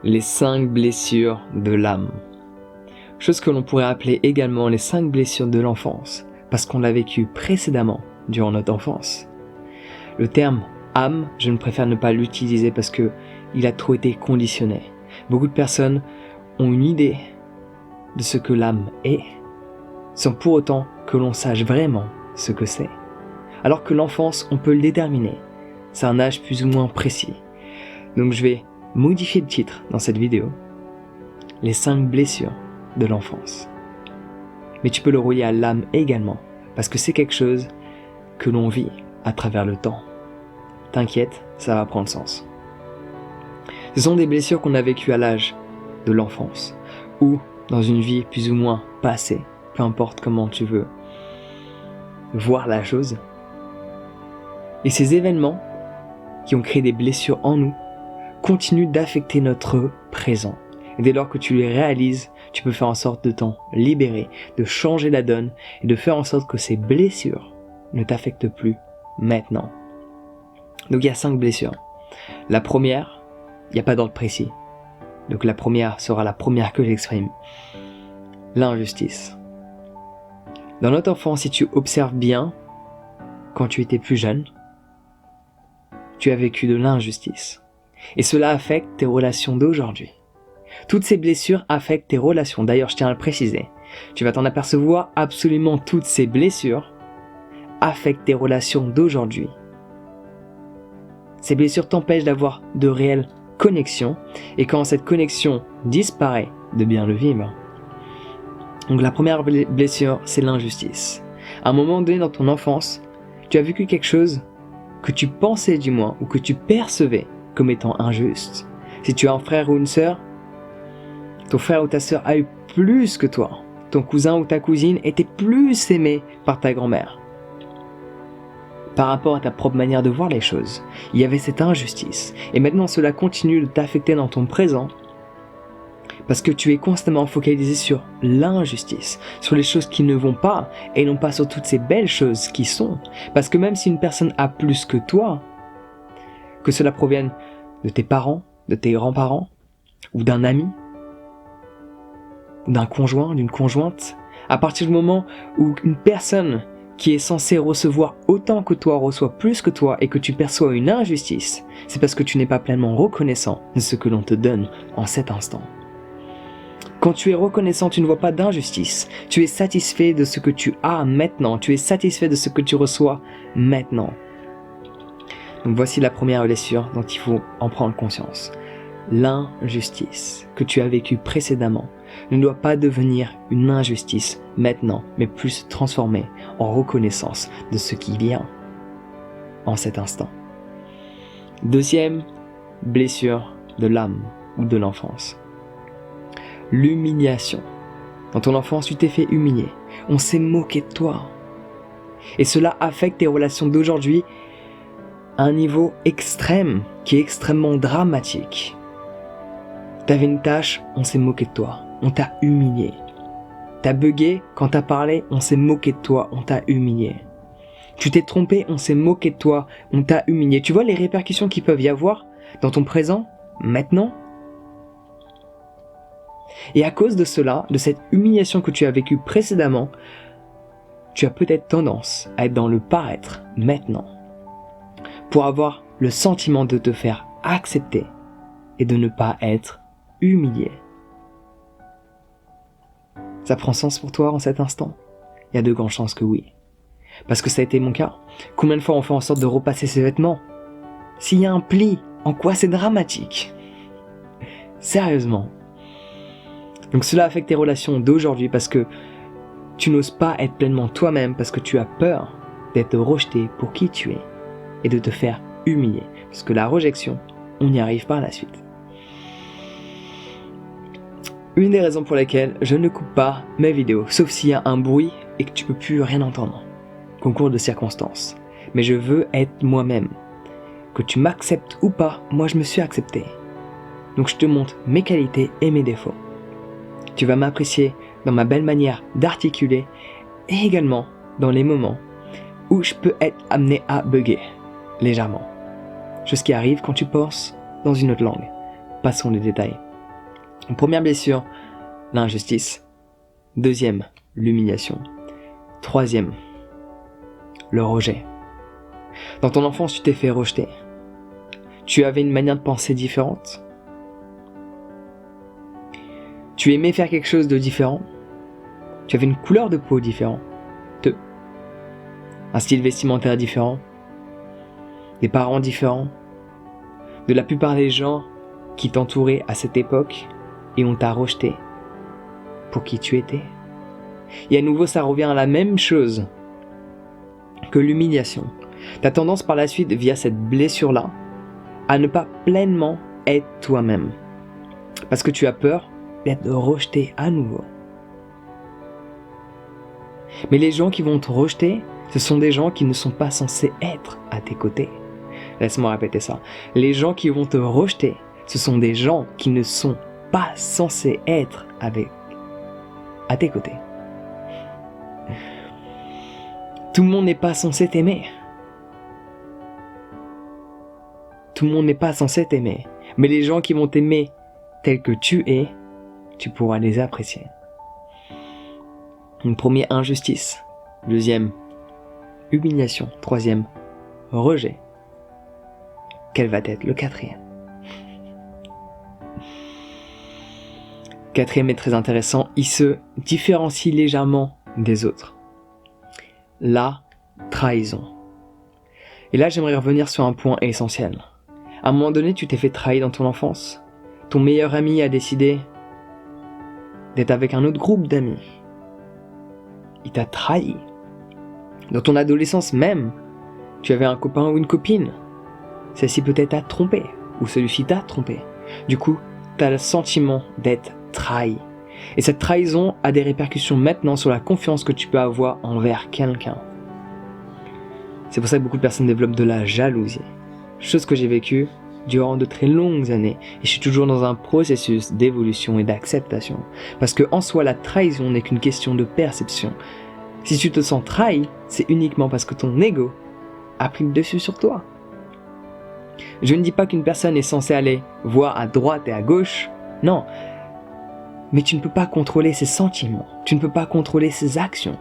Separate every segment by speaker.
Speaker 1: les 5 blessures de l'âme. Chose que l'on pourrait appeler également les 5 blessures de l'enfance, parce qu'on l'a vécu précédemment durant notre enfance. Le terme âme, je ne préfère ne pas l'utiliser parce que il a trop été conditionné. Beaucoup de personnes ont une idée de ce que l'âme est, sans pour autant que l'on sache vraiment ce que c'est. Alors que l'enfance, on peut le déterminer. C'est un âge plus ou moins précis. Donc je vais modifier le titre dans cette vidéo. Les 5 blessures de l'enfance. Mais tu peux le relier à l'âme également, parce que c'est quelque chose que l'on vit à travers le temps. T'inquiète, ça va prendre sens. Ce sont des blessures qu'on a vécues à l'âge de l'enfance, ou dans une vie plus ou moins passée, peu importe comment tu veux voir la chose. Et ces événements qui ont créé des blessures en nous continuent d'affecter notre présent. Et dès lors que tu les réalises, tu peux faire en sorte de t'en libérer, de changer la donne et de faire en sorte que ces blessures ne t'affectent plus maintenant. Donc il y a 5 blessures. La première, il n'y a pas d'ordre précis. Donc la première sera la première que j'exprime. L'injustice. Dans notre enfance, si tu observes bien, quand tu étais plus jeune, tu as vécu de l'injustice. Et cela affecte tes relations d'aujourd'hui. Toutes ces blessures affectent tes relations. D'ailleurs, je tiens à le préciser. Tu vas t'en apercevoir, absolument toutes ces blessures affectent tes relations d'aujourd'hui. Ces blessures t'empêchent d'avoir de réelles connexions. Et quand cette connexion disparaît, de bien le vivre. Donc la première blessure, c'est l'injustice. À un moment donné dans ton enfance, tu as vécu quelque chose que tu pensais du moins, ou que tu percevais comme étant injuste. Si tu as un frère ou une sœur, ton frère ou ta sœur a eu plus que toi. Ton cousin ou ta cousine était plus aimé par ta grand-mère. Par rapport à ta propre manière de voir les choses, il y avait cette injustice. Et maintenant cela continue de t'affecter dans ton présent, parce que tu es constamment focalisé sur l'injustice, sur les choses qui ne vont pas, et non pas sur toutes ces belles choses qui sont. Parce que même si une personne a plus que toi, que cela provienne de tes parents, de tes grands-parents, ou d'un ami, ou d'un conjoint, d'une conjointe, à partir du moment où une personne qui est censée recevoir autant que toi reçoit plus que toi et que tu perçois une injustice, c'est parce que tu n'es pas pleinement reconnaissant de ce que l'on te donne en cet instant. Quand tu es reconnaissant, tu ne vois pas d'injustice. Tu es satisfait de ce que tu as maintenant. Tu es satisfait de ce que tu reçois maintenant. Donc voici la première blessure dont il faut en prendre conscience. L'injustice que tu as vécue précédemment ne doit pas devenir une injustice maintenant, mais plus se transformer en reconnaissance de ce qui vient en cet instant. Deuxième blessure de l'âme ou de l'enfance. L'humiliation. Dans ton enfance, tu t'es fait humilier. On s'est moqué de toi. Et cela affecte tes relations d'aujourd'hui à un niveau extrême, qui est extrêmement dramatique. T'avais une tâche, on s'est moqué de toi. On t'a humilié. T'as bugué, quand t'as parlé, on s'est moqué de toi, on t'a humilié. Tu t'es trompé, on s'est moqué de toi, on t'a humilié. Tu vois les répercussions qu'il peut y avoir dans ton présent, maintenant ? Et à cause de cela, de cette humiliation que tu as vécue précédemment, tu as peut-être tendance à être dans le paraître maintenant, pour avoir le sentiment de te faire accepter et de ne pas être humilié. Ça prend sens pour toi en cet instant ? Il y a de grandes chances que oui. Parce que ça a été mon cas. Combien de fois on fait en sorte de repasser ses vêtements ? S'il y a un pli, en quoi c'est dramatique ? Sérieusement. Donc cela affecte tes relations d'aujourd'hui parce que tu n'oses pas être pleinement toi-même parce que tu as peur d'être rejeté pour qui tu es et de te faire humilier. Parce que la rejection, on y arrive par la suite. Une des raisons pour lesquelles je ne coupe pas mes vidéos, sauf s'il y a un bruit et que tu peux plus rien entendre, concours de circonstances. Mais je veux être moi-même. Que tu m'acceptes ou pas, moi je me suis accepté. Donc je te montre mes qualités et mes défauts. Tu vas m'apprécier dans ma belle manière d'articuler et également dans les moments où je peux être amené à bugger légèrement. Chose qui arrive quand tu penses dans une autre langue. Passons les détails Première blessure, l'injustice. Deuxième, l'humiliation. Troisième, le rejet. Dans ton enfance, tu t'es fait rejeter. Tu avais une manière de penser différente. Tu aimais faire quelque chose de différent. Tu avais une couleur de peau différente. Un style vestimentaire différent. Des parents différents. De la plupart des gens qui t'entouraient à cette époque et on t'a rejeté pour qui tu étais. Et à nouveau, ça revient à la même chose que l'humiliation. Tu as tendance par la suite, via cette blessure-là, à ne pas pleinement être toi-même. Parce que tu as peur d'être rejeté à nouveau. Mais les gens qui vont te rejeter, ce sont des gens qui ne sont pas censés être à tes côtés. Laisse-moi répéter ça. Les gens qui vont te rejeter, ce sont des gens qui ne sont pas censés être à tes côtés. Tout le monde n'est pas censé t'aimer. Tout le monde n'est pas censé t'aimer. Mais les gens qui vont t'aimer tel que tu es, tu pourras les apprécier. Une première, injustice. Deuxième, humiliation. Troisième, rejet. Quel va être le quatrième? Quatrième est très intéressant, il se différencie légèrement des autres. La trahison. Et là, j'aimerais revenir sur un point essentiel. À un moment donné, tu t'es fait trahir dans ton enfance. Ton meilleur ami a décidé d'être avec un autre groupe d'amis. Il t'a trahi. Dans ton adolescence même, tu avais un copain ou une copine. Celle-ci peut-être t'a trompé, ou celui-ci t'a trompé. Du coup, tu as le sentiment d'être trahi. Et cette trahison a des répercussions maintenant sur la confiance que tu peux avoir envers quelqu'un. C'est pour ça que beaucoup de personnes développent de la jalousie. Chose que j'ai vécue durant de très longues années. Et je suis toujours dans un processus d'évolution et d'acceptation. Parce que en soi, la trahison n'est qu'une question de perception. Si tu te sens trahi, c'est uniquement parce que ton ego a pris le dessus sur toi. Je ne dis pas qu'une personne est censée aller voir à droite et à gauche. Non. Mais tu ne peux pas contrôler ses sentiments. Tu ne peux pas contrôler ses actions.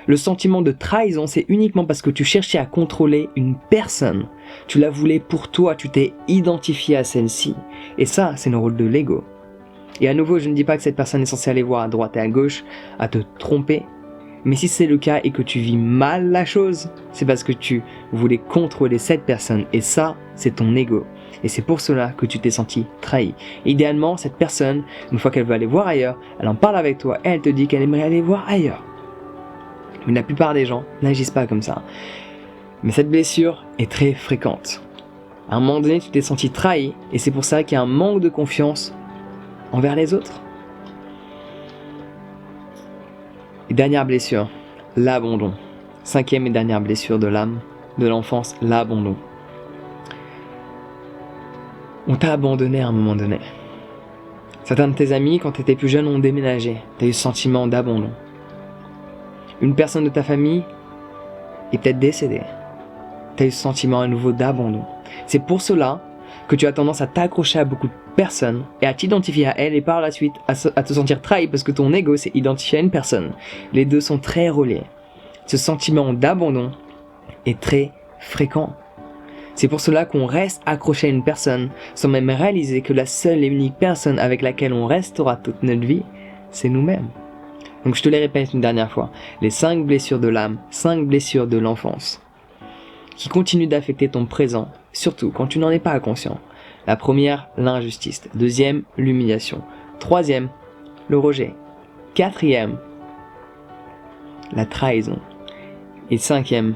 Speaker 1: Le sentiment de trahison, c'est uniquement parce que tu cherchais à contrôler une personne. Tu la voulais pour toi, tu t'es identifié à celle-ci. Et ça, c'est le rôle de l'ego. Et à nouveau, je ne dis pas que cette personne est censée aller voir à droite et à gauche, à te tromper. Mais si c'est le cas et que tu vis mal la chose, c'est parce que tu voulais contrôler cette personne. Et ça, c'est ton ego. Et c'est pour cela que tu t'es senti trahi. Idéalement, cette personne, une fois qu'elle veut aller voir ailleurs, elle en parle avec toi et elle te dit qu'elle aimerait aller voir ailleurs. Mais la plupart des gens n'agissent pas comme ça. Mais cette blessure est très fréquente. À un moment donné, tu t'es senti trahi et c'est pour ça qu'il y a un manque de confiance envers les autres. Et dernière blessure, l'abandon. Cinquième et dernière blessure de l'âme, de l'enfance, l'abandon. On t'a abandonné à un moment donné. Certains de tes amis, quand tu étais plus jeune, ont déménagé. Tu as eu ce sentiment d'abandon. Une personne de ta famille est peut-être décédée. Tu as eu ce sentiment à nouveau d'abandon. C'est pour cela que tu as tendance à t'accrocher à beaucoup de personnes et à t'identifier à elles et par la suite à te sentir trahi parce que ton ego s'est identifié à une personne. Les deux sont très reliés. Ce sentiment d'abandon est très fréquent. C'est pour cela qu'on reste accroché à une personne sans même réaliser que la seule et unique personne avec laquelle on restera toute notre vie, c'est nous-mêmes. Donc je te les répète une dernière fois. Les 5 blessures de l'âme, 5 blessures de l'enfance qui continuent d'affecter ton présent, surtout quand tu n'en es pas conscient. La première, l'injustice. Deuxième, l'humiliation. Troisième, le rejet. Quatrième, la trahison. Et cinquième,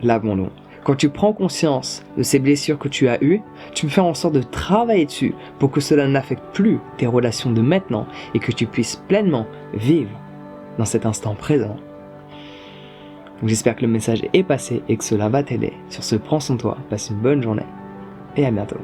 Speaker 1: l'abandon. Quand tu prends conscience de ces blessures que tu as eues, tu peux faire en sorte de travailler dessus pour que cela n'affecte plus tes relations de maintenant et que tu puisses pleinement vivre dans cet instant présent. Donc j'espère que le message est passé et que cela va t'aider. Sur ce, prends soin de toi, passe une bonne journée et à bientôt.